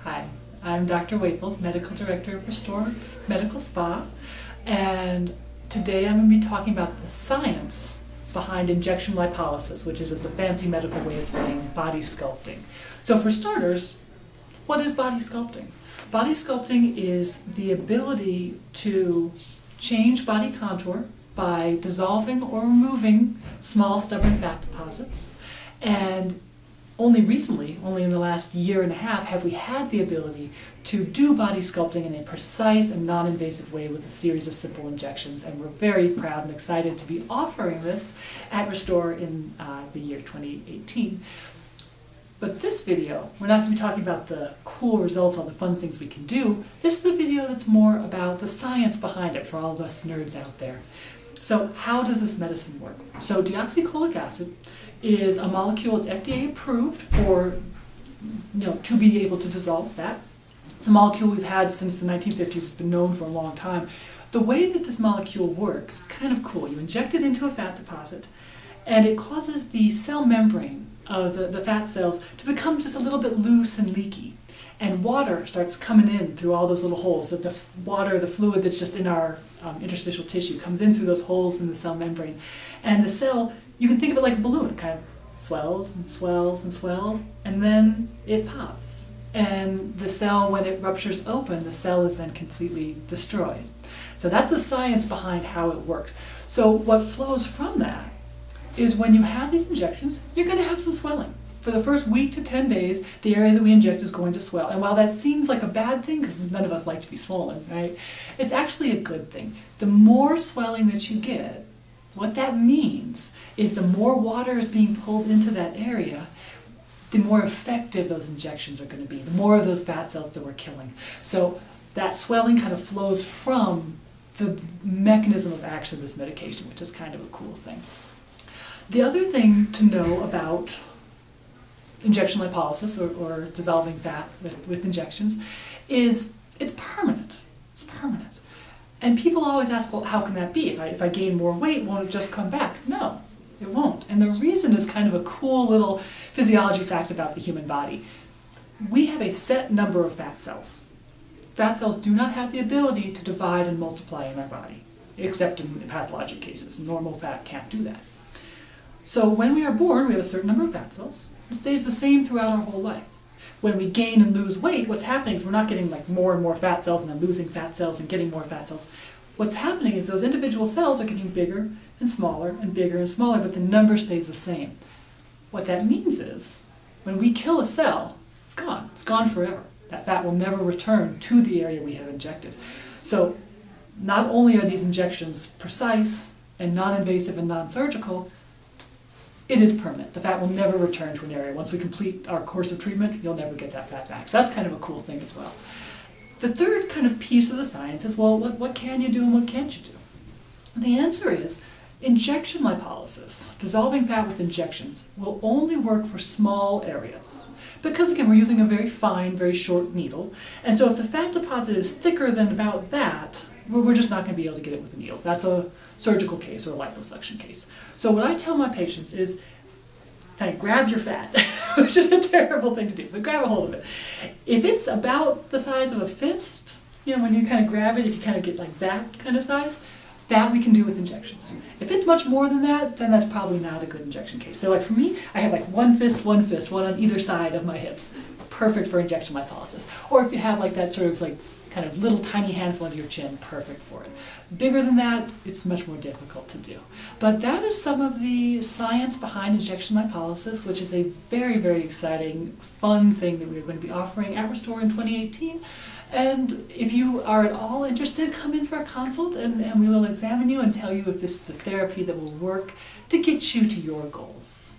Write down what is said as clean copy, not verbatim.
Hi, I'm Dr. Waples, Medical Director of Restore Medical Spa, and today I'm going to be talking about the science behind injection lipolysis, which is a fancy medical way of saying body sculpting. So for starters, what is body sculpting? Body sculpting is the ability to change body contour by dissolving or removing small stubborn fat deposits. And only recently, only in the last year and a half, have we had the ability to do body sculpting in a precise and non-invasive way with a series of simple injections. And we're very proud and excited to be offering this at Restore in the year 2018. But this video, we're not going to be talking about the cool results, all the fun things we can do. This is a video that's more about the science behind it for all of us nerds out there. So how does this medicine work? So deoxycholic acid is a molecule that's FDA approved for, to be able to dissolve fat. It's a molecule we've had since the 1950s. It's been known for a long time. The way that this molecule works is kind of cool. You inject it into a fat deposit, and it causes the cell membrane of the fat cells to become just a little bit loose and leaky. And water starts coming in through all those little holes. So the water, the fluid that's just in our interstitial tissue, comes in through those holes in the cell membrane. And the cell, you can think of it like a balloon. It kind of swells and swells and swells, and then it pops. And the cell, when it ruptures open, the cell is then completely destroyed. So that's the science behind how it works. So what flows from that is when you have these injections, you're going to have some swelling. For the first week to 10 days, the area that we inject is going to swell. And while that seems like a bad thing, because none of us like to be swollen, right? It's actually a good thing. The more swelling that you get, what that means is the more water is being pulled into that area, the more effective those injections are going to be, the more of those fat cells that we're killing. So that swelling kind of flows from the mechanism of action of this medication, which is kind of a cool thing. The other thing to know about injection lipolysis, or dissolving fat with injections, is it's permanent. It's permanent. And people always ask, well, how can that be? If I gain more weight, won't it just come back? No, it won't. And the reason is kind of a cool little physiology fact about the human body. We have a set number of fat cells. Fat cells do not have the ability to divide and multiply in our body, except in pathologic cases. Normal fat can't do that. So when we are born, we have a certain number of fat cells. It stays the same throughout our whole life. When we gain and lose weight, what's happening is we're not getting like more and more fat cells and then losing fat cells and getting more fat cells. What's happening is those individual cells are getting bigger and smaller and bigger and smaller, but the number stays the same. What that means is when we kill a cell, it's gone. It's gone forever. That fat will never return to the area we have injected. So not only are these injections precise and non-invasive and non-surgical, it is permanent. The fat will never return to an area. Once we complete our course of treatment, you'll never get that fat back. So that's kind of a cool thing as well. The third kind of piece of the science is, well, what can you do and what can't you do? The answer is injection lipolysis, dissolving fat with injections, will only work for small areas. Because again, we're using a very fine, very short needle. And so if the fat deposit is thicker than about that, we're just not going to be able to get it with a needle. That's a surgical case or a liposuction case. So what I tell my patients is, grab your fat, which is a terrible thing to do, but grab a hold of it. If it's about the size of a fist, when you kind of grab it, if you kind of get like that kind of size, that we can do with injections. If it's much more than that, then that's probably not a good injection case. So like for me, I have like one fist, one on either side of my hips. Perfect for injection lipolysis. Or if you have like that sort of like kind of little tiny handful of your chin, perfect for it. Bigger than that, it's much more difficult to do. But that is some of the science behind injection lipolysis, which is a very, very exciting, fun thing that we're going to be offering at Restore in 2018. And if you are at all interested, come in for a consult and we will examine you and tell you if this is a therapy that will work to get you to your goals.